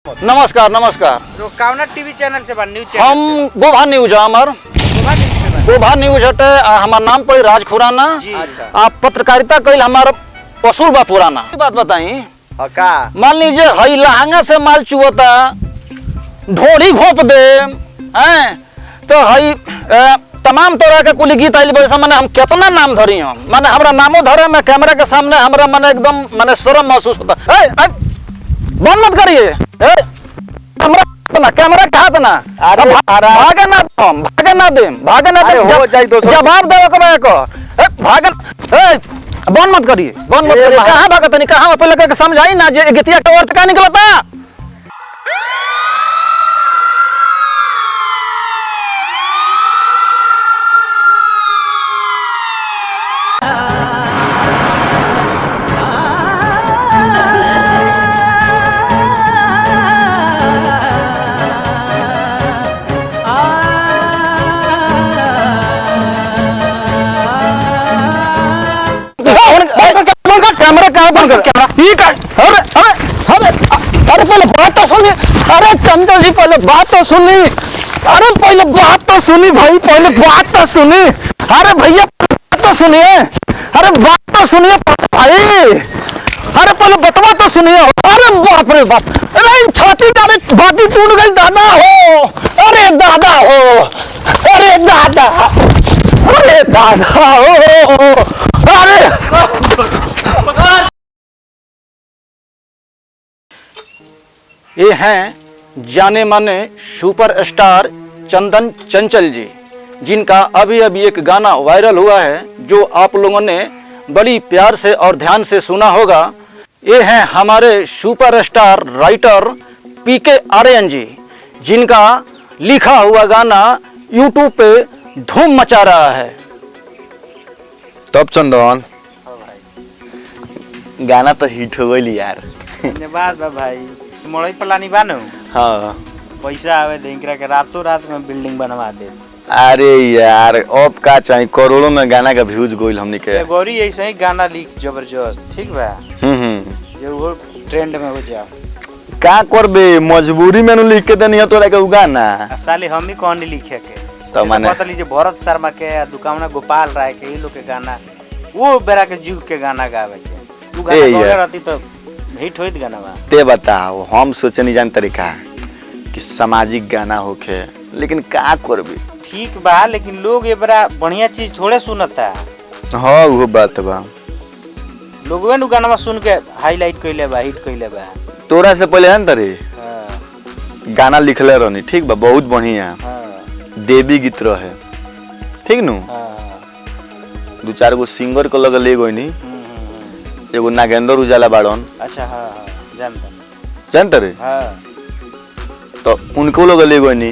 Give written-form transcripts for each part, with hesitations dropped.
नमस्कार नमस्कार। तो कावना टीवी चैनल से बा न्यूज चैनल हम गोभा न्यूज हमार गोभा न्यूज हटे हमार नाम पर राज खुराना। अच्छा। आप पत्रकारिता कइल हमार पसूल बा पुराना बात बताई का मान लीजिए हई लहंगा से माल चुवता ढोड़ी घोप दे हैं तो हई तमाम तरह के कुल गीत आइल बड़े माने हम कितना नाम धरी हम माने हमरा नामो धरे में कैमरा के सामने हमरा माने एकदम माने शर्म महसूस होता है। बंद मत करिए कैमरा कहा ना भागे ना जवाब देवे बंद मत करिए कहाँ भागत नहीं कहाँ पहले समझाई ना जे गीतिया का अर्थ का निकलता। कैमरा कहाँ बंद कर कैमरा ठीक है। अरे पहले बात तो सुनिए। अरे चंचल जी पहले बात तो सुनी। अरे पहले बात तो सुनी भाई पहले बात तो सुनी। अरे भैया बात तो सुनिए। अरे बात तो सुनिए भाई। अरे पहले बतवा तो सुनिए। अरे बाप रे बाप अरे छाती डाले बाती टूट गई दादा हो। अरे दादा हो अरे दादा अरे दादा हो अरे ये हैं जाने माने सुपरस्टार चंदन चंचल जी जिनका अभी अभी एक गाना वायरल हुआ है जो आप लोगों ने बड़ी प्यार से और ध्यान से सुना होगा। ये हैं हमारे सुपरस्टार राइटर पीके आर्यन जी जिनका लिखा हुआ गाना यूट्यूब पे धूम मचा रहा है। तब चंदन गाना तो हिट हो गई यार। धन्यवाद बा भाई मोड़ई पलानी बानो। हाँ पैसा आवे देंकरा के रातों रात में बिल्डिंग बनवा दे। अरे यार अब का चाहिए करोड़ों में गाना का व्यूज गोइल हमनी के गौरी ऐसे ही गाना लिख जबरदस्त ठीक बा। ये वो ट्रेंड में हो जा का करबे मजबूरी में नु लिख के देनी तोरा के गाना साले हम ही कौन लिखे के तो माने पता लीजिए भरत शर्मा के दुकाना गोपाल राय के ये लोग के गाना वो बेरा के जुग के गाना गावे के तू गाना गावे रहती तो हिट होइत गाना बा। ते बताओ हम सोचनी जान तरीका कि सामाजिक गाना होखे लेकिन का करबे ठीक बा लेकिन लोग ये बड़ा बढ़िया चीज थोड़े सुनता। हाँ वो बात बा लोगवे नु गाना सुन के हाईलाइट कइले बा हिट कइले बा। तोरा से पहले हन तरी गाना लिखले रहनी ठीक बा बहुत बढ़िया देवी गीत रहे ठीक नु दो चार गो सिंगर को लग ले गई एगो नागेंद्र उजाला बाड़न। अच्छा हाँ जानते रे तो उनको लोग ले गई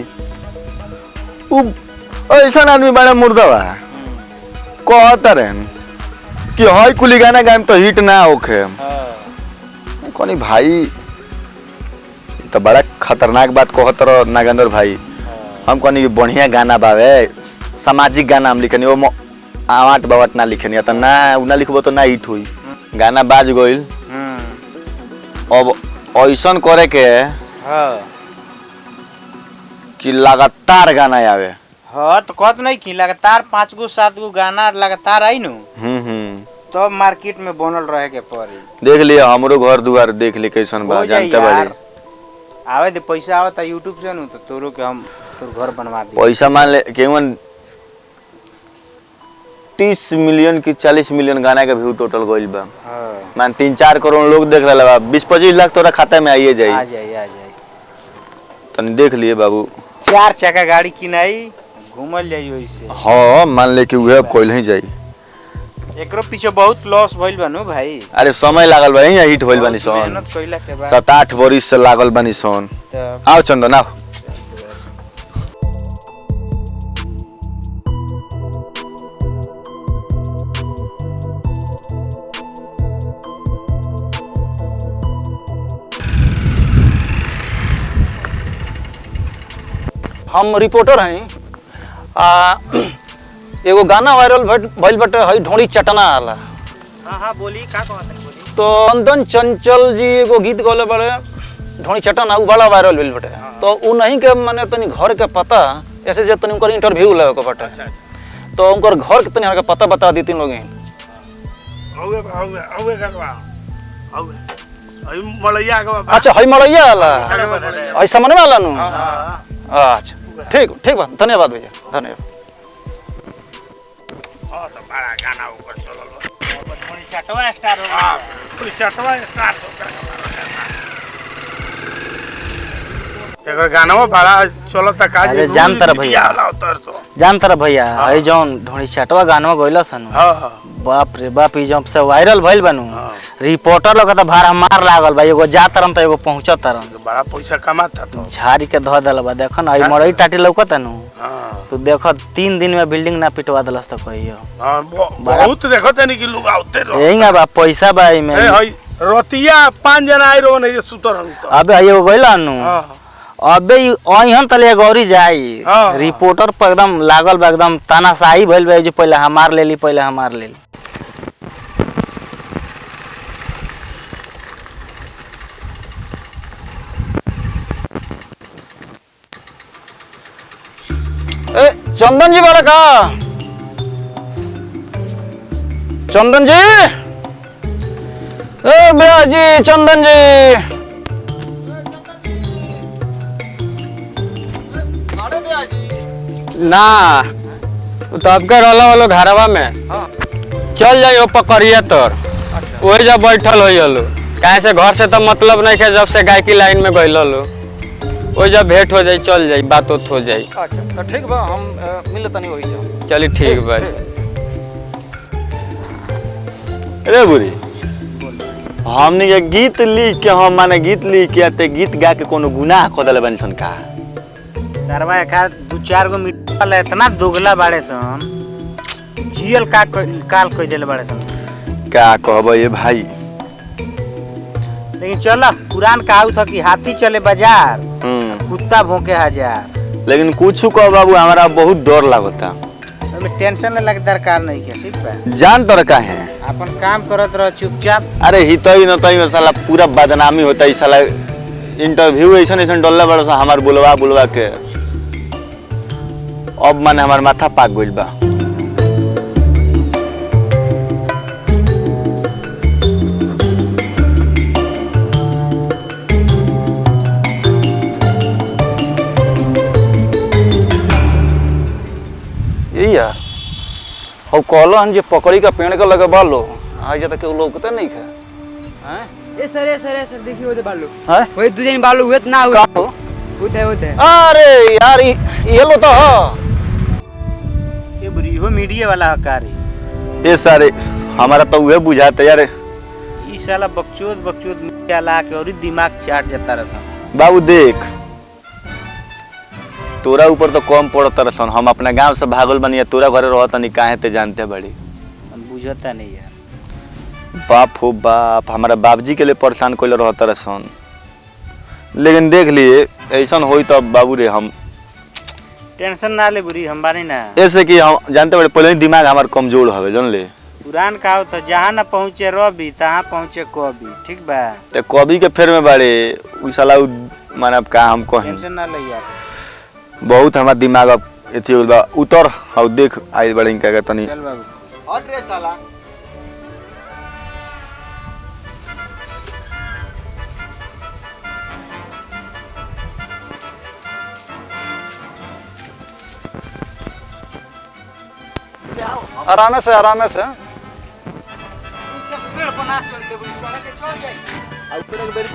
ऐसा आदमी बड़ा मुर्दा बा कहता रहे कि हई कुली गाना गायम तो हिट ना होखे कौन भाई तो बड़ा खतरनाक बात कहत रह नागेंद्र भाई। हम कहनी बढ़िया गाना बावे सामाजिक गाना हम लिखनी वो आवाट बावट ना लिखनी तो ना लिखबो तो ना हिट हुई गाना बाज गइल। अब ऐसा करे के कि लगातार गाना आवे। हाँ तो कहत नहीं कि लगातार 5 गो 7 गो गाना लगातार आई नु तो मार्केट में बनल रहे के पड़ी। देख लिया हमरो घर दुआर देख ली कैसन बा जानते बाड़ी आवे दे पैसा आवता यूट्यूब से नु तो तोरो के हम तोर घर बनवा दे। पैसा मान ले केवन 30 मिलियन की 40 मिलियन गाना का व्यू टोटल गइल बा। मान 3-4 करोड़ लोग देख रहा बा 20-25 लाख तोरा खाता में आइए जाई। आ जाई तनी देख लिए बाबू 4 चक्का गाड़ी किनाई घूमल जाई ओइसे। हां मान ले कि उहे कोइल ही जाई एकरो पीछे बहुत लॉस भइल बा नु भाई। अरे समय लागल बा यही हिट होइल बानी सन मेहनत कइला के बाद 7-8 बरिस से लागल बानी सन। आओ चंदन आओ हम रिपोर्टर हैं एगो गाना वायरल भइल बटे हई ढोड़ी चटना आला। हां बोली का कहत है बोली। तो चंदन चंचल जी एगो गीत गौले बड़े ढोणी चटन उ बड़ा वायरल भेल बटे तो उ नहीं के माने तनी घर के पता ऐसे जे तनी उनकर इंटरव्यू लेवे के बटे तो उनकर घर के तनी हमरा के पता बता दी तीन लोग अच्छा हई मलैया वाला हई सामने वाला नु अच्छा ठीक ठीक बा धन्यवाद भैया धन्यवाद तो बड़ा गाना ऊपर चलो चटवा स्टार हो गया चटवा स्टार्ट हो गया एकर गाना बड़ा चलो तक आज जान तर भैया जान तर भैया हई जौन ढोणी चटवा गाना गइला सन हां हां बाप रे बाप ई जब से वायरल भइल बनू रिपोर्टर लोग त भार मार लागल बा एगो जा तरम त एगो पहुंचत तरम बड़ा पैसा कमाता तो झाड़ी के ध देल बा देखन आई मरई टाटी लौकत नु हां तू देख 3 दिन में बिल्डिंग ना पिटवा देलस त कहियो हां बहुत देखत नहीं कि लोग आउते रहो एंगा बा पैसा बा ई में ए हई रतिया 5 जना आई रहो नहीं सुतर हम तो अबे एगो गइला नु हां अबे अहिन तले गौरी जाई हाँ। रिपोर्टर पर एकदम लागल बा एकदम तानाशाही भइल बा जे पहले हमार लेली पहले हमार लेली ए चंदन जी बारा का चंदन जी ए भैया जी चंदन जी ना तो आपके रहला वालो घरवा में चल जाइयो पकड़िए तोर वही जब बैठल हो लो काहे से घर से तो मतलब नहीं है जब से गाय की लाइन में गइल लो वही जब भेंट हो जाई चल जाई बात उत हो जाई अच्छा तो ठीक बा हम मिल तनी वही जा चली ठीक बा अरे बुरी हमने के गीत लिख के हम माने गीत लिख के ते गीत गा के कोनो गुनाह क देले बनी सन का सरवा एका 2-4 गो मिटल इतना दोगला बाड़े सन जियल का काल कह देले बाड़े सन का कहबो ये भाई लेकिन चल पुरान कहावत था कि हाथी चले बाजार कुत्ता भौंके हजार लेकिन कुछ कह बाबू हमारा बहुत डर लागता हमें टेंशन लेला के दरकार नहीं है ठीक बा जान तर का है अपन काम करत रह चुपचाप अरे हितई न तई साला पूरा बदनामी होता है साला इंटरव्यू ऐसा ऐसा डलला बड़ा सा हमार बुलवा के अब माने हमार माथा पाक गइल बा यही और कहलो हन जे पकड़ी का पेड़ के लगे बालो आज तक के लोग नहीं है हैं ए सर देखिए वो बालू हैं वही दूजे बालू हुए ना हुए का हो होते अरे यार ये लो तो ये बुरी हो मीडिया वाला हकारी ये सारे हमारा तो उहे बुझाते यार ई साला बकचोद मीडिया ला के और ही दिमाग चाट जाता रहा बाबू देख तोरा ऊपर तो कम पड़त रसन हम अपना गांव से भागल बनिया तोरा घरे रहत नहीं काहे ते जानते बड़ी हम बुझता नहीं यार बाप हो बाप हमारा बाबजी के लिए परेशान कोई रहता रसन लेकिन देख लिए ऐसा होई तो बाबू रे हम टेंशन ना ले बुरी हम बानी ना ऐसे कि हम जानते बड़े पहले ही दिमाग हमार कमजोर हवे जान ले पुरान कहावत था जहाँ न पहुँचे रवि तहाँ पहुँचे कवि ठीक बा ते कवि के फेर में बाड़े उ साला माने का हम कहीं टेंशन ना ले यार बहुत हमार दिमाग अब एथी होल बा उतर और देख आइल बड़े का तनी चल बाबू हट रे साला आराम से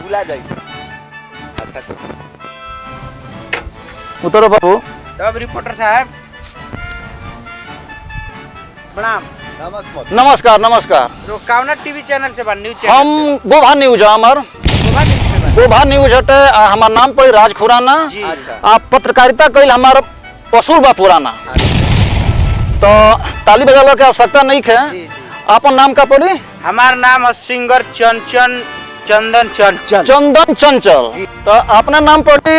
भुला जाई अच्छा उतरो बाबू तब रिपोर्टर साहब प्रणाम नमस्कार रोकावना टीवी चैनल से बा न्यूज चैनल हम गोभा न्यूज हमार गोभा न्यूज हटे हमार नाम पड़ी राज खुराना जी आप पत्रकारिता कइल हमार असूल बा पुराना तो ताली बजावे के आवश्यकता नहीं है जी आपन नाम का पड़ी हमार नाम है सिंगर चंदन चंचल जी। तो अपना नाम पड़ी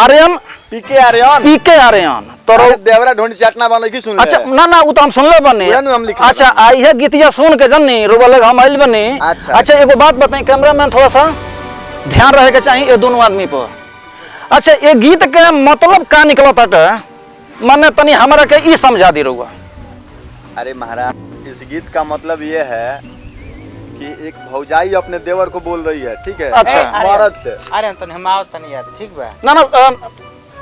आर्यन पीके आर्यन तो देवरा ढोंडी चाटना वाला की सुन अच्छा ना उ तो हम सुनले बनी उहे नु हम लिखले अच्छा आई है गीतिया सुन के जन्नी रोबा लग हम आइल बनी अच्छा। अच्छा एगो बात बताई कैमरामैन थोड़ा सा ध्यान रहे के चाहिए ये दोनों आदमी पर। अच्छा ये गीत के मतलब का निकलत हटे मने तनी हमरा के ई समझा दी रहुआ। अरे महाराज इस गीत का मतलब ये है कि एक भौजाई अपने देवर को बोल रही है, ठीक है? अच्छा। मर्द से। अरे तनी हम आओ तनी यार, ठीक बा? ना ना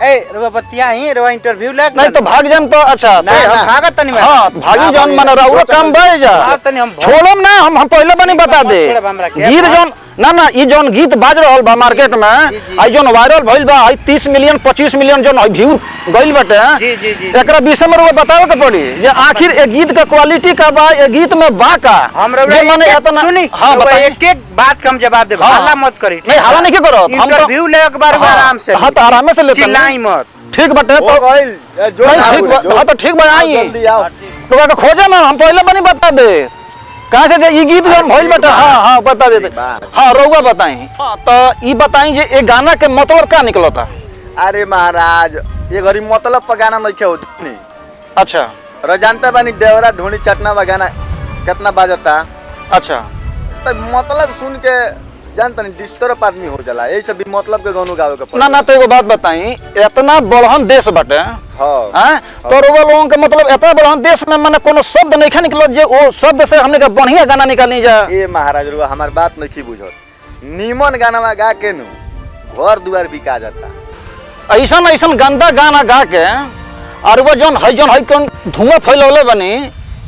ए रुआ बतिया ही रुआ इंटरव्यू लग नहीं तो भाग जाम तो अच्छा ना हम भागत तनी हाँ भागी जान मने रहुआ काम बढ़ जा हाँ, तनी हम छोड़म ना हम पहले बनी बता दे छोड़ब हमरा के। गीत जौन ना ई जौन गीत बाज रहल बा मार्केट में जी। आई जौन वायरल भइल बा आई 30 मिलियन 25 मिलियन जौन व्यू गइल बाटे जी जी जी एकरा विषय में रहुआ बतावे के पड़ी जे आखिर ए गीत का क्वालिटी का बा ए गीत में बा का हम जे माने इतना सुनी हां रुआ बताइए एक एक बात का हम जवाब देब, हाँ। हल्ला मत करी। नहीं हल्ला नहीं करो इंटरव्यू ले एक बार आराम से हां तो आराम से ले चिल्लाई मत। ठीक बाटे हो तो गइल, जो नहीं, ना ठीक बोले, जो। हाँ तो ठीक बा आई जल्दी आओ। तो का खोजे ना हम पहले बनी बता दे कहां से जे ई गीत जौन भइल बाटे हां बता दे हां रहुआ बताई हां तो ई बताई जे ए गाना के मतलब का निकलता। अरे महाराज ये घरी मतलब पर गाना नहीं क्या होती अच्छा र जानता बानी देवरा ढोनी चटना बा गाना कितना बाजता, अच्छा तो मतलब सुन के जानता नहीं डिस्टर्ब आदमी हो जाला, यही सब भी मतलब के गानों गावे के ना ना तो एगो बात बताई इतना बड़हन देश बाटे हाँ हैं तो रउआ लोगों के मतलब इतना बड़हन देश में माने कोनो शब्द नहीं निकलत जे वो शब्द से हमने का बढ़िया गाना निकालनी जा। ए महाराज रुआ हमार बात नहीं बुझत, नीमन गाना गा के नु घर दुआर बिका जाता। ऐसा ऐसा गंदा गाना गा के और वो जौन है कौन धुआं फैलौले बनी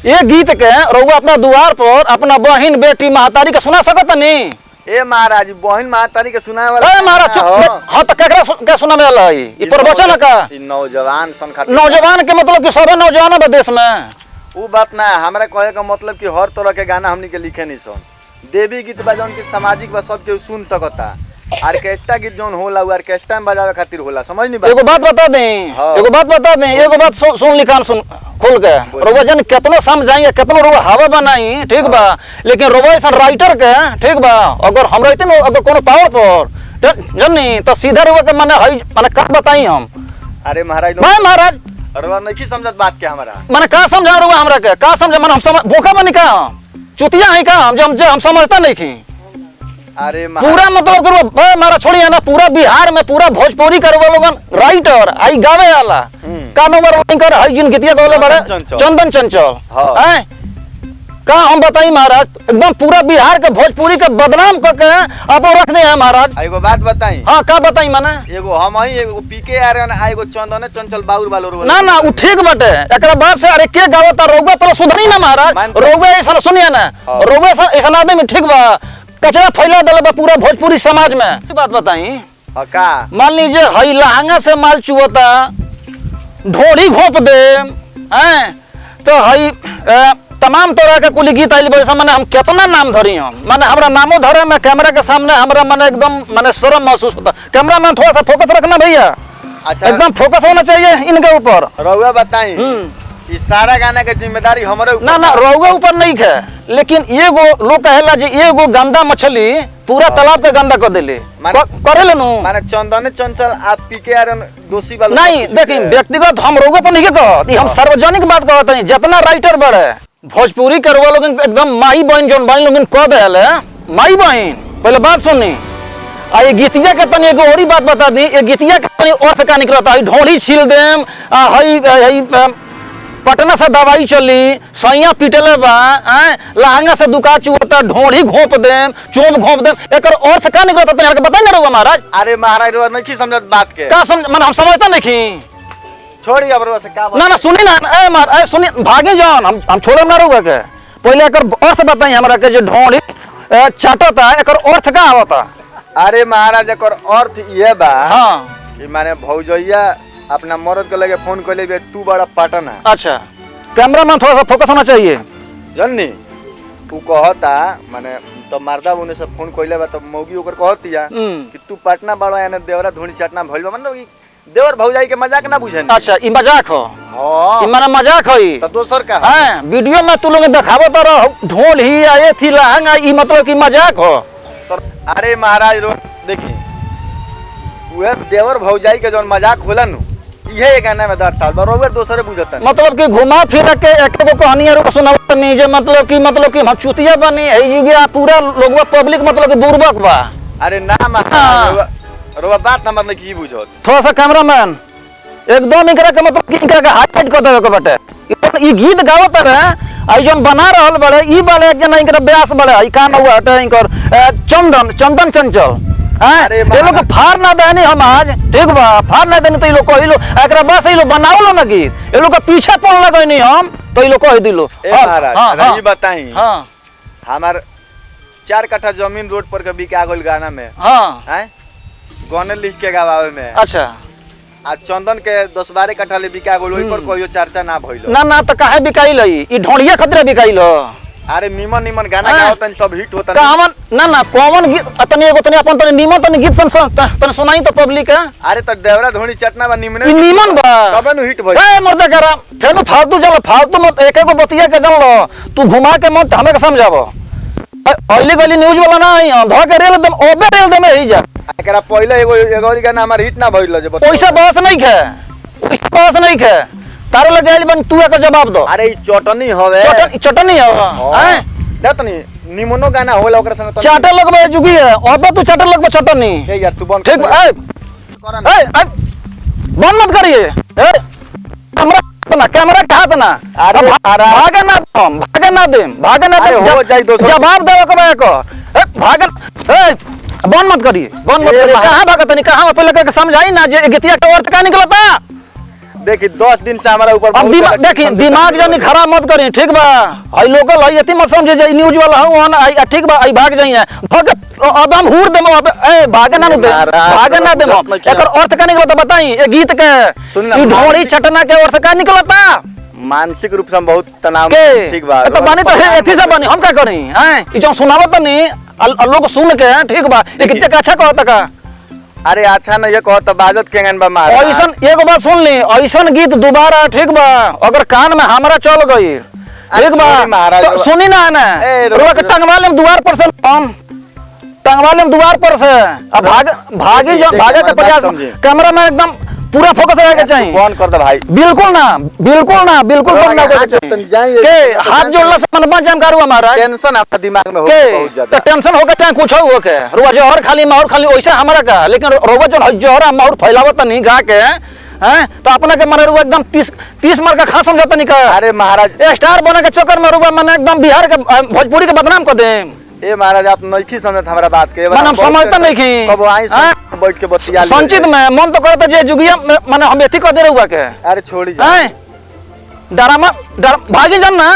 ये गीत के रउआ अपना द्वार पर अपना बहन बेटी महतारी के सुना सकत नहीं। ए महाराज बहन महातारी के सुनाए वाला ए महाराज चुप हां तो केकरा के सुनावे वाला है ई प्रवचन का ई नौजवान सन खातिर नौजवान के मतलब कि सब नौजवान बा देश में वो बात ना हमरा कहे का मतलब कि हर तरह के गाना हमनी के लिखे नहीं सन, देवी गीत बा जौन की सामाजिक बा सब के सुन सकता, ऑर्केस्ट्रा गीत जौन होला वो ऑर्केस्ट्रा में बजावे खातिर होला, समझ नहीं एगो बात बता दें हाँ। एगो बात बता दें एगो बात सुन लिखान सुन खोल के रोवा जन कितना समझाइए कितना रोवा हवा बनाई ठीक बा लेकिन रोवा ऐसा राइटर के ठीक बा अगर हम रहते ना अगर कोनो पावर पर जनी तो सीधा रोवा के माने हई माने का बताई हम। अरे महाराज भाई महाराज अरे नहीं समझत बात के हमारा माने का समझा रोवा हमरा के का समझा माने हम समझ भूखा बनी का चुतिया है का हम समझता नहीं की अरे पूरा मतलब करो मारा छोड़िए ना पूरा बिहार में पूरा भोजपुरी करवा लोगन राइटर आई गावे वाला का नंबर कर हई जिन गीतिया गौले बड़े चंदन चंचल हैं का हम बताई महाराज एकदम पूरा बिहार के भोजपुरी के बदनाम करके अब रख दे हैं महाराज। एगो बात बताई हाँ का बताई माने एगो हम ही एगो पीके आ रहे ना एगो चंदन चंचल बाउर वालो ना ना वो ठीक बटे एकरा बाद से अरे के गावता रोगा पर सुधरी ना महाराज रोगा ऐसा सुनिए ना रोगा ऐसा आदमी ठीक बा कचरा फैला दल बा पूरा भोजपुरी समाज में। बात बताई का मान लीजिए हई लहंगा से माल चुवता ढोड़ी घोप दे हैं तो हई तमाम तरह के कुल गीत आइल बड़े माने हम कितना नाम धरी हम माने हमरा नामो धरे में कैमरा के सामने हमरा माने एकदम माने शर्म महसूस होता। कैमरा में थोड़ा सा फोकस रखना भैया अच्छा एकदम फोकस होना चाहिए इनके ऊपर। रउआ बताई ई सारा गाना के जिम्मेदारी हमारे ऊपर ना ना रउआ ऊपर नहीं है लेकिन एगो लोग कहेला जे एगो गंदा मछली पूरा तालाब के गंदा कर देले करेले नु माने चंदन चंचल आप पीके आ रहे दोषी वाला नहीं देखिए व्यक्तिगत हम रउआ पर नहीं कहत हम सार्वजनिक बात कहत हई जितना राइटर बड़े भोजपुरी के रउआ लोगन एकदम माई बहन जोन बहन लोगन कह देले माई बहन पहले बात सुनी आ ये गीतिया के तनी एगो औरी बात बता दी ये गीतिया के तनी अर्थ का निकलता है ढोड़ी छील देम हई पटना से दवाई चली सैया पिटले बा लहंगा से दुका चुवता ढोड़ी घोप देम चोप घोप देम एकर अर्थ का निकलता तनी हमके बताई ना रउआ महाराज। अरे महाराज रउआ नहीं समझत बात के का समझ माने हम समझता नहीं छोड़ी अब रउआ से का ना ना सुनी ना ए मार ए सुनी भागे जान हम छोड़म ना रउआ के पहले एकर अर्थ बताई हमरा के जे ढोड़ी चाटता एकर अर्थ का आवता। अरे महाराज एकर अर्थ ये बा हां कि माने भौजैया अपना मर्द को लगे फोन कर ले तू बड़ा पटना अच्छा कैमरा में थोड़ा सा फोकस होना चाहिए जाननी तू कहता माने तो मर्दा उन्हें से फोन कइले बा तो मौगी ओकर कहतिया कि तू पटना बड़ा यानी देवरा धोनी चटना भइल बा मतलब देवर भौजाई के मजाक ना बुझन। अच्छा ई मजाक हो हां ई माने मजाक होई तो दोसर का हां वीडियो में तू लोग दिखावो तो ढोल ही आए थी लहंगा ई मतलब कि मजाक हो। अरे महाराज रो देखी उहे देवर भौजाई के जौन मजाक होला नु इहे गाना में 10 साल बरोबर दोसरे बुझतन मतलब कि घुमा फिर के एक एगो कहानी रो सुनावत नहीं जे मतलब कि हम चुतिया बनी है ये पूरा लोगवा पब्लिक मतलब कि बुर्बक बा अरे ना हाँ। महाराज रोवा बात नंबर नहीं की बुझत थोड़ा सा कैमरामैन एकदम इनकरा के मतलब कि इनकरा के हाईलाइट कर देवे के बाटे ई गीत गावत रहे आई जन बना रहल बड़े ई बड़े एक जना इनकर ब्यास बड़े ई का ना हुआ है इनकर चंदन चंचल अरे ये लोग के फाड़ ना देनी हम आज ठीक बा फाड़ ना देनी तो ई लोग कहिलो एकरा बस ई लोग बनावलो ना गीत ये लोग के पीछे पड़ लगैनी हम तो ई लोग कह दिलो ए महाराज अगर ये बताई हां हमार 4 कट्ठा जमीन रोड पर के बिका गइल गाना में हां हैं गाने लिख के गावे में अच्छा आ चंदन के 10-12 कट्ठा ले बिका गइल ओइ पर कहियो चर्चा ना भइल ना ना तो काहे बिकाइल ई ढोड़िया खतरे बिकाइल अरे निमन गाना गावतन सब हिट होतन कामन ना कॉमन गीत तनी एगो तनी अपन तनी निमन तनी गीत तनी सुनाई तो पब्लिक है अरे तो देवरा धोनी चटना बा निमने ई निमन बा तबे नु हिट भइल ए मर्द करा फेनु फालतू मत एक एगो बतिया के जल लो तू घुमा के मत हमें के समझाबो अगली गली न्यूज वाला ना आई धो के रेल दम ओबे रेल दम ही जा एकरा पहिले एगो गाना हमर हिट ना भइल जे पैसा बस नहीं खे बस नहीं खे तारो लगे आइल बन तू एकर जवाब दो अरे ई चटनी हवे चटनी है हैं देखतनी निमनो गाना होला ओकरा संग चाटे लगबे जुगी है ओबे तू चाटे लगबे चटनी ए यार तू बंद ठीक ए बंद मत करिए कैमरा कहा ना अरे भागे ना दे हो जाई दोस्तों जवाब देवे के को बंद मत करिए कहां भागत नहीं कहां पहले के समझाई ना जे गीतिया का अर्थ का निकलता देखी 10 दिन से हमारा ऊपर अब देखी दिमाग जनी खराब मत करी ठीक बा हई लोकल हई एती मत समझे जे न्यूज वाला हूं ना ठीक बा आई भाग जाइए भग अब हम हुर देम अब ए भागे ना दे भागे ना दे एकर अर्थ का निकलता बताई ए गीत के ई ढोड़ी चटना के अर्थ का निकलता मानसिक रूप से हम बहुत तनाव के ठीक बा तो बनी तो एथी से बनी हम का करी हैं ई जो सुनावत नहीं लोग सुन के ठीक बा ये कितने का अच्छा कहता का अरे अच्छा नहीं ये कहत बाजत केंगन बा मार ऐसन एगो बात सुन ली ऐसन गीत दोबारा ठीक बा अगर कान में हमरा चल गई ठीक बा तो सुनी ना रुआ के टंगवा लेम द्वार पर से हम टंगवा लेम द्वार पर से अब भागे के प्रयास कैमरा में एकदम पूरा फोकस रहे के चाहिए कौन कर दे भाई बिल्कुल ना बंद ना करे के हाथ जोड़ला से मन बन करू हमारा टेंशन आपका दिमाग में हो बहुत ज्यादा तो टेंशन होके चाहे कुछ हो के रुआ जोहर खाली माहौर खाली वैसे हमारा का लेकिन रोवा जो जोहर माहौर फैलावत नहीं गा के हैं तो अपना के मरे रुआ एकदम 30 मार का खा समझता नहीं का अरे महाराज स्टार बने के चक्कर में रुआ मैंने एकदम बिहार के भोजपुरी के बदनाम कर दे ए महाराज आप नहीं समझत हमरा बात के मन हम समझता नहीं की कब आई बैठ के बतिया संचित में मन तो करता जे जुगिया माने हम एथी कर दे रुआ के अरे छोड़ी जा डरामा भागी जान ना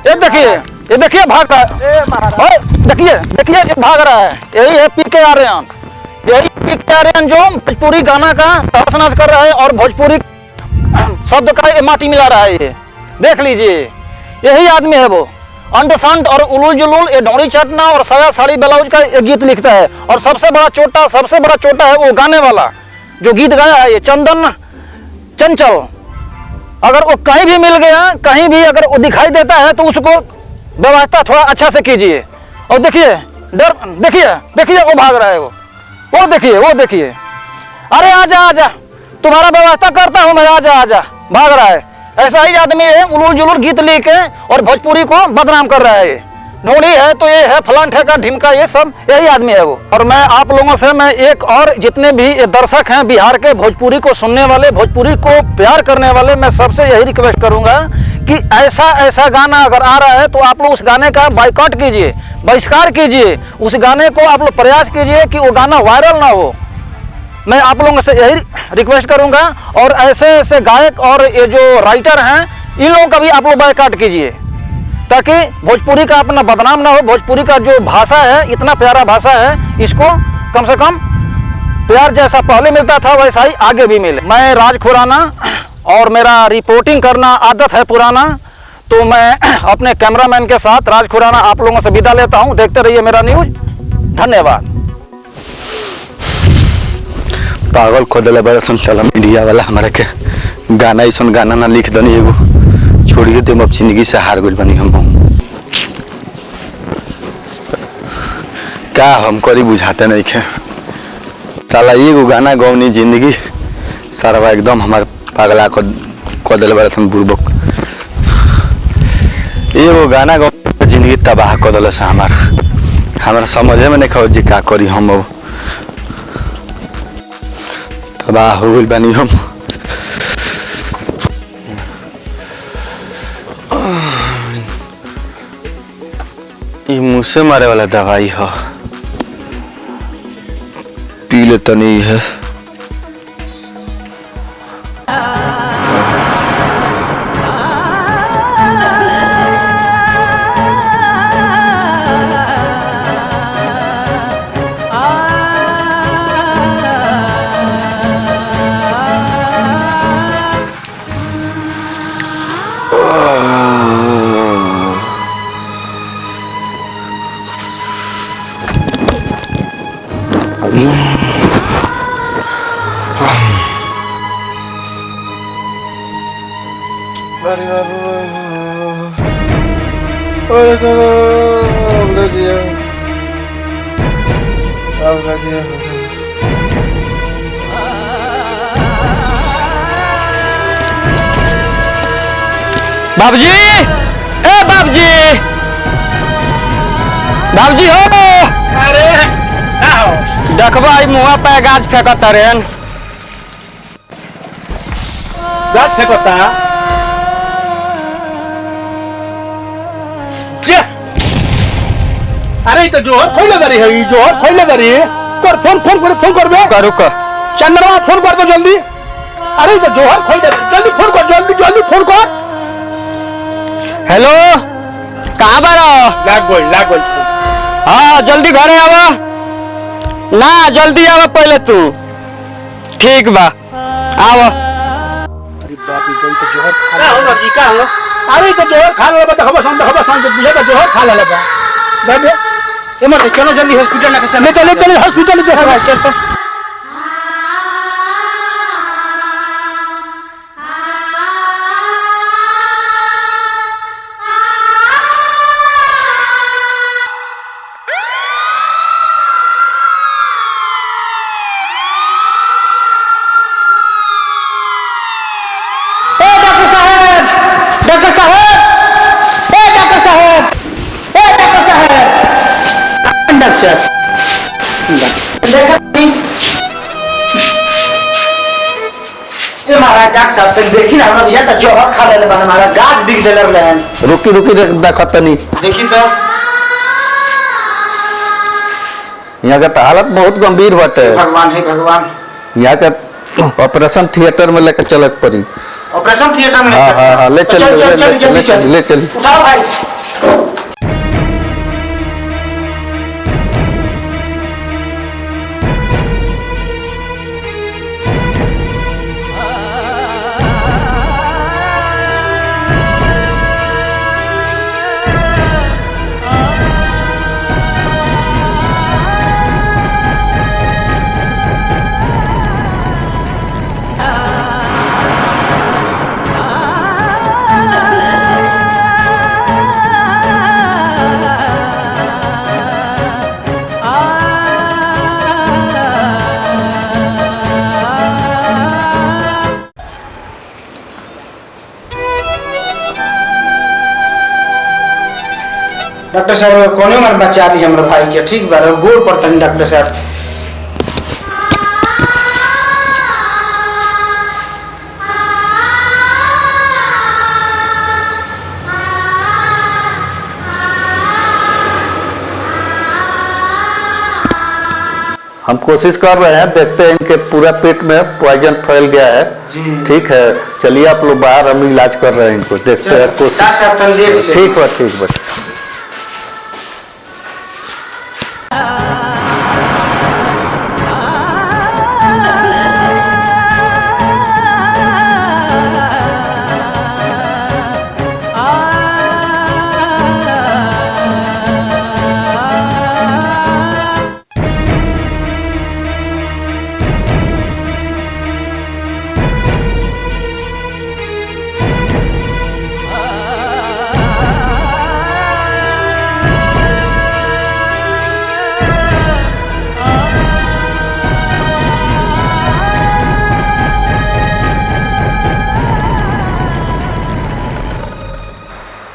ये देखिए भाग रहा है ए महाराज देखिए ये भाग रहा है यही है पीके आर्यन जो भोजपुरी गाना का तहस कर रहा है और भोजपुरी शब्द का ये माटी मिला रहा है ये देख लीजिए यही आदमी है वो अंड संट और उलूल जुलूल ये ढोड़ी चटना और साया साड़ी ब्लाउज का ये गीत लिखता है और सबसे बड़ा चोटा है वो गाने वाला जो गीत गाया है ये चंदन चंचल अगर वो कहीं भी मिल गया कहीं भी अगर वो दिखाई देता है तो उसको व्यवस्था थोड़ा अच्छा से कीजिए और देखिए वो भाग रहा है वो देखिए अरे आजा तुम्हारा व्यवस्था करता हूँ मैं आजा भाग रहा है ऐसा ही आदमी है उलूल जुलूल गीत लिख के और भोजपुरी को बदनाम कर रहा है ढोड़ी है तो ये है फलान ठेका ढिमका ये सब यही आदमी है वो और मैं आप लोगों से मैं एक और जितने भी ये दर्शक हैं बिहार के भोजपुरी को सुनने वाले भोजपुरी को प्यार करने वाले मैं सबसे यही रिक्वेस्ट करूंगा कि ऐसा गाना अगर आ रहा है तो आप लोग उस गाने का बाइकआउट कीजिए बहिष्कार कीजिए उस गाने को आप लोग प्रयास कीजिए कि वो गाना वायरल ना हो मैं आप लोगों से यही रिक्वेस्ट करूंगा और ऐसे गायक और ये जो राइटर हैं इन लोगों का भी आप लोग बाइकआउट कीजिए ताकि भोजपुरी का अपना बदनाम ना हो भोजपुरी का जो भाषा है इतना प्यारा भाषा है इसको कम से कम प्यार जैसा पहले मिलता था वैसा ही आगे भी मिले मैं राज खुराना और मेरा रिपोर्टिंग करना आदत है पुराना तो मैं अपने कैमरामैन के साथ राज खुराना आप लोगों से विदा लेता हूं देखते रहिए मेरा न्यूज धन्यवाद पागल खोदले बड़ा चला मीडिया वाला हमारे के गाना ऐसा गाना ना लिख दनी एगो छोड़िए तुम अब जिंदगी से हार गइल बनी हम का हम करी बुझाते नहीं खे साला एगो गाना गौनी जिंदगी सारा एकदम हमारे पागला को दिल बड़ा सन बुर्बक एगो गाना गौ जिंदगी तबाह कर दिल से हमार हमारा समझे में नहीं खाओ जी का करी हम अब तबाह हो गई बनी हम ये मुँह से मारे वाला दवाई है पी ले तो नहीं है बाबूजी ए बाबूजी बाबूजी हो अरे का हो देखबा ई मुँह पे गाज फेंकत रेन गाछ फेंकता जे अरे ई तो जोहर खोइले दरी है ई जोहर खोइले दरी कर फोन करबे करू का चंद्रमा फोन कर दो जल्दी अरे ई तो जोहर खोइले जल्दी फोन कर जल्दी फोन कर हेलो कहाँ बारो लाग गई हाँ जल्दी घरे आवा ना जल्दी आवा पहले तू ठीक बा आवा अरे बाप रे गई तो जोहर खा हो जी का हो अरे तो जोहर खा ले बता खबर सुन बुझे तो जोहर खा ले बा बाबे ए मत चलो जल्दी हॉस्पिटल लेके चलो हॉस्पिटल चल महाराज डॉक्टर साहब तक देखी ना हमरा बुझा जोहर खा ले बना हमारा गाज बिक देले रहन रुकी देखत नहीं देखी तो यहाँ का तो हालत बहुत गंभीर बाटे भगवान है भगवान यहाँ का ऑपरेशन थिएटर में लेकर चलक पड़ी ऑपरेशन थिएटर में हाँ ले चल ले चल उठाओ भाई डॉक्टर साहब कोने मार बचा ली हमरा भाई के ठीक बा गोड़ पर तनी डॉक्टर साहब हम कोशिश कर रहे हैं देखते हैं इनके पूरा पेट में पॉइजन फैल गया है ठीक है चलिए आप लोग बाहर हम इलाज कर रहे हैं इनको देखते हैं कोशिश ठीक बा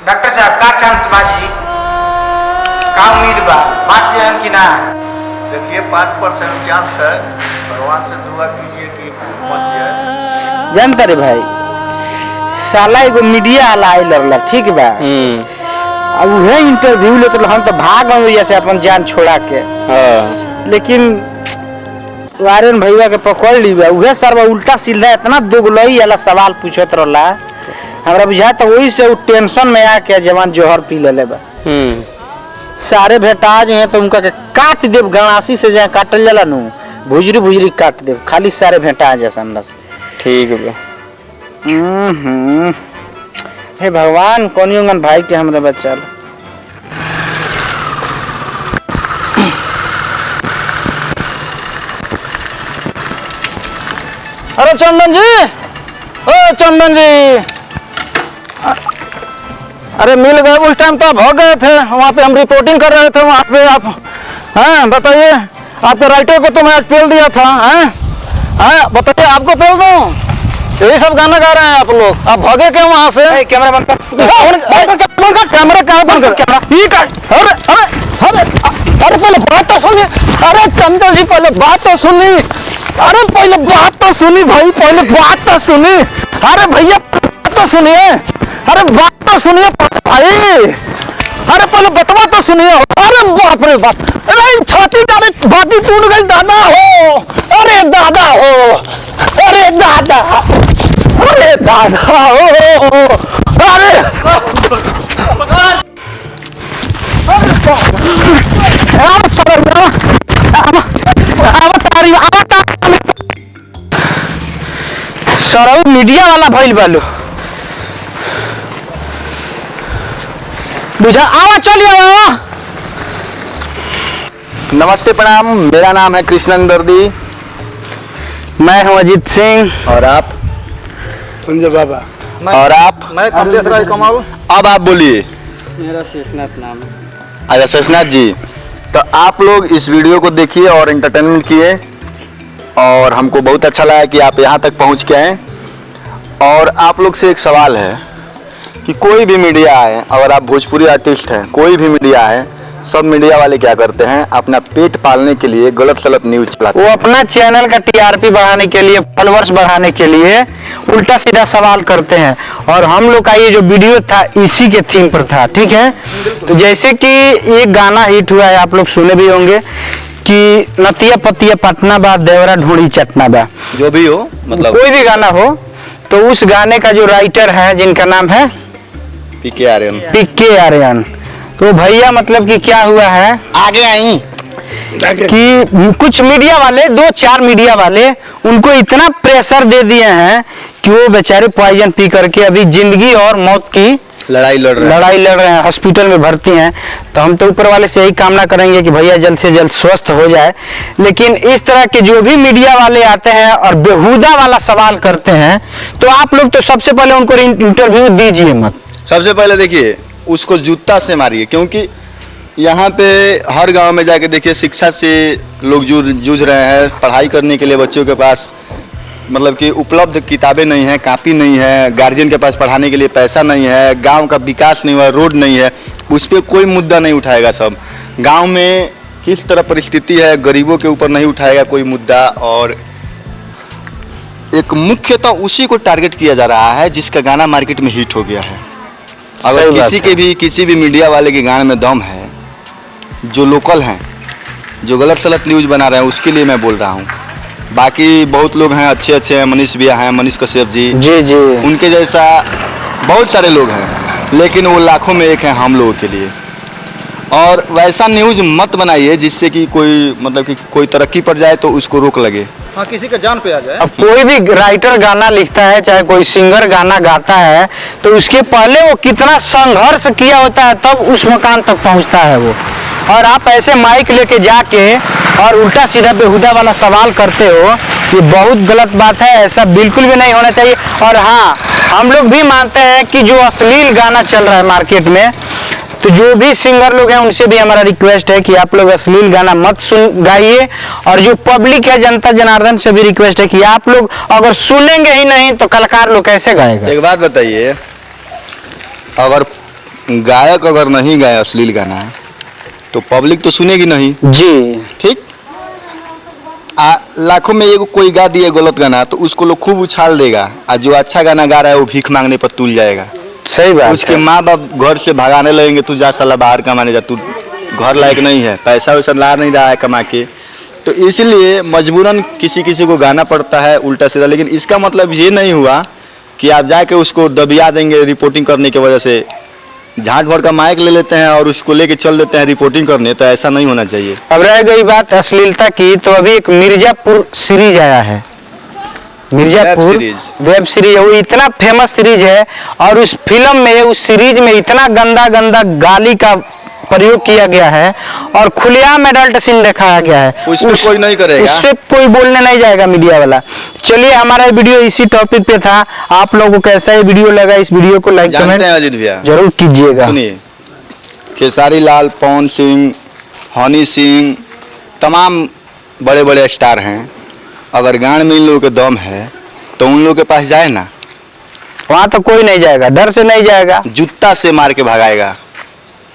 डॉक्टर साहब का चांस बाजी का उम्मीद बा बात जान कि ना? देखिए 5% चांस है, भगवान से दुआ कीजिए कि मत जाए। जानता रे भाई, साला एगो मीडिया वाला आइल रहला, ठीक बा? अब उहे इंटरव्यू लेत रहल, हम तो भाग गए जैसे अपन जान छोड़ा के। लेकिन वायरन भैया के पकड़ ली बा, उहे सर उल्टा सीधा इतना दुगलई वाला सवाल पूछत रहला, हमरा बुझा तो वही से उ टेंशन में आके जवान जोहर पी लेले बा। सारे भेटा जे तो उनका के काट देव, गणासी से जहाँ काटल जाला नु, भुजरी भुजरी काट देव, खाली सारे भेटा जैसा हमरा से। ठीक बा। हे भगवान, कौन भाई के हमरा बचा ला। अरे चंदन जी, ओ चंदन जी, अरे मिल गए उस टाइम तो आप हो गए थे, वहाँ पे हम रिपोर्टिंग कर रहे थे, वहाँ पे आप हैं बताइए, आपके राइटर को तो मैं आज पेल दिया था, हैं बताइए आपको पेल दूँ? यही सब गाना गा रहे हैं आप लोग, आप भागे क्यों वहाँ से? कैमरा बंद कर, कैमरा कहाँ बंद कर? कैमरा ये कर। अरे अरे अरे अरे पहले बात तो सुनिए, अरे चंदन जी पहले बात तो सुनी, अरे पहले बात तो सुनी भाई, पहले बात तो सुनी, अरे भैया बात तो सुनिए, अरे बात तो सुनिए भाई, अरे पहले बतवा तो सुनिए। अरे बाप रे बाप, अरे छाती का बाती टूट गई दादा हो, अरे दादा हो, अरे दादा, अरे दादा हो, अरे सरऊ मीडिया वाला भइल बालो, बुझा? आवा चलिए आवा। नमस्ते, प्रणाम। मेरा नाम है कृष्णन दर्दी। मैं हूँ अजीत सिंह। और आप? संजय बाबा। और आप? मैं कमलेश राय कमाल। अब आप बोलिए। मेरा शेषनाथ नाम है। अच्छा शेषनाथ जी, तो आप लोग इस वीडियो को देखिए और एंटरटेनमेंट किए, और हमको बहुत अच्छा लगा कि आप यहाँ तक पहुँच के आए। और आप लोग से एक सवाल है कि कोई भी मीडिया है, अगर आप भोजपुरी आर्टिस्ट हैं, कोई भी मीडिया है, सब मीडिया वाले क्या करते हैं, अपना पेट पालने के लिए गलत गलत न्यूज चलाते वो हैं। अपना चैनल का टीआरपी बढ़ाने के लिए, फॉलोअर्स बढ़ाने के लिए उल्टा सीधा सवाल करते हैं। और हम लोग का ये जो वीडियो था इसी के थीम पर था, ठीक है? तो जैसे कि ये गाना हिट हुआ है, आप लोग सुने भी होंगे कि नतिया पतिया पटना बा, देवरा ढूंढी चटना बा, जो भी हो, मतलब कोई भी गाना हो, तो उस गाने का जो राइटर है, जिनका नाम है पीके आर्यन, पीके आर्यन, तो भैया मतलब कि क्या हुआ है, आगे आई कि कुछ मीडिया वाले, 2-4 मीडिया वाले उनको इतना प्रेशर दे दिए हैं कि वो बेचारे पॉइजन पी करके अभी जिंदगी और मौत की लड़ाई लड़ रहे हैं, हॉस्पिटल में भर्ती हैं। तो हम तो ऊपर वाले से यही कामना करेंगे कि भैया जल्द से जल्द स्वस्थ हो जाए। लेकिन इस तरह के जो भी मीडिया वाले आते हैं और बेहुदा वाला सवाल करते हैं, तो आप लोग तो सबसे पहले उनको इंटरव्यू दीजिए मत। सबसे पहले देखिए उसको जूता से मारिए, क्योंकि यहाँ पे हर गांव में जाके देखिए शिक्षा से लोग जूझ रहे हैं। पढ़ाई करने के लिए बच्चों के पास मतलब कि उपलब्ध किताबें नहीं है, कापी नहीं है, गार्जियन के पास पढ़ाने के लिए पैसा नहीं है, गांव का विकास नहीं हुआ, रोड नहीं है, उस पर कोई मुद्दा नहीं उठाएगा। सब गांव में किस तरह परिस्थिति है, गरीबों के ऊपर नहीं उठाएगा कोई मुद्दा। और एक मुख्यतः उसी को टारगेट किया जा रहा है जिसका गाना मार्केट में हिट हो गया है। अगर किसी भी मीडिया वाले के गाने में दम है, जो लोकल हैं, जो गलत सलत न्यूज बना रहे हैं, उसके लिए मैं बोल रहा हूँ। बाकी बहुत लोग हैं, अच्छे अच्छे हैं, मनीष भैया हैं, मनीष कश्यप जी, उनके जैसा बहुत सारे लोग हैं, लेकिन वो लाखों में एक हैं हम लोगों के लिए। और वैसा न्यूज मत बनाइए जिससे कि कोई मतलब कि कोई तरक्की पर जाए तो उसको रोक लगे, हाँ किसी का जान पे आ जाए। अब कोई भी राइटर गाना लिखता है, चाहे कोई सिंगर गाना गाता है, तो उसके पहले वो कितना संघर्ष किया होता है, तब उस मकान तक पहुंचता है वो। और आप ऐसे माइक लेके जाके और उल्टा सीधा बेहुदा वाला सवाल करते हो, ये बहुत गलत बात है, ऐसा बिल्कुल भी नहीं होना चाहिए। और हाँ, हम लोग भी मानते हैं कि जो अश्लील गाना चल रहा है मार्केट में, तो जो भी सिंगर लोग हैं उनसे भी हमारा रिक्वेस्ट है कि आप लोग अश्लील गाना मत गाइए। और जो पब्लिक है, जनता जनार्दन से भी रिक्वेस्ट है कि आप लोग अगर सुनेंगे ही नहीं तो कलाकार लोग कैसे गाएगा। एक बात बताइए, अगर गायक अगर नहीं गाए अश्लील गाना तो पब्लिक तो सुनेगी नहीं। जी। ठीक, लाखों में एगो कोई गा दिए गलत गाना तो उसको लोग खूब उछाल देगा, और जो अच्छा गाना गा रहा है वो भीख मांगने पर तुल जाएगा। सही बात उसके है। माँ बाप घर से भगाने लगेंगे, तू जा साला बाहर कमाने जा, तू घर लायक नहीं है, पैसा वैसा ला नहीं रहा है कमा के। तो इसलिए मजबूरन किसी किसी को गाना पड़ता है उल्टा सीधा। लेकिन इसका मतलब ये नहीं हुआ कि आप जाके उसको दबिया देंगे रिपोर्टिंग करने की वजह से। झाट भर का माइक ले लेते हैं और उसको लेके चल देते हैं रिपोर्टिंग करने, तो ऐसा नहीं होना चाहिए। अब रह गई बात अश्लीलता की, तो अभी एक मिर्जापुर सीरीज आया है, मिर्जापुर वेब सीरीज। वो इतना फेमस सीरीज है और उस फिल्म में, उस सीरीज में इतना गंदा गंदा गाली का प्रयोग किया गया है और खुलेआम एडल्ट सीन दिखाया गया है। उसमें कोई नहीं करेगा, उससे कोई बोलने नहीं जाएगा मीडिया वाला। चलिए, हमारा वीडियो इसी टॉपिक पे था। आप लोगों को कैसा ये वीडियो लगा, इस वीडियो को लाइक जानते कमेंट हैं अजीत भैया, जरूर कीजिएगा। सुनिए, खेसारी लाल, पवन सिंह, हनी सिंह, तमाम बड़े बड़े स्टार हैं। अगर गांड में इन लोगों के दम है तो उन लोगों के पास जाए ना, वहां तो कोई नहीं जाएगा, डर से नहीं जाएगा, जूता से मार के भगाएगा।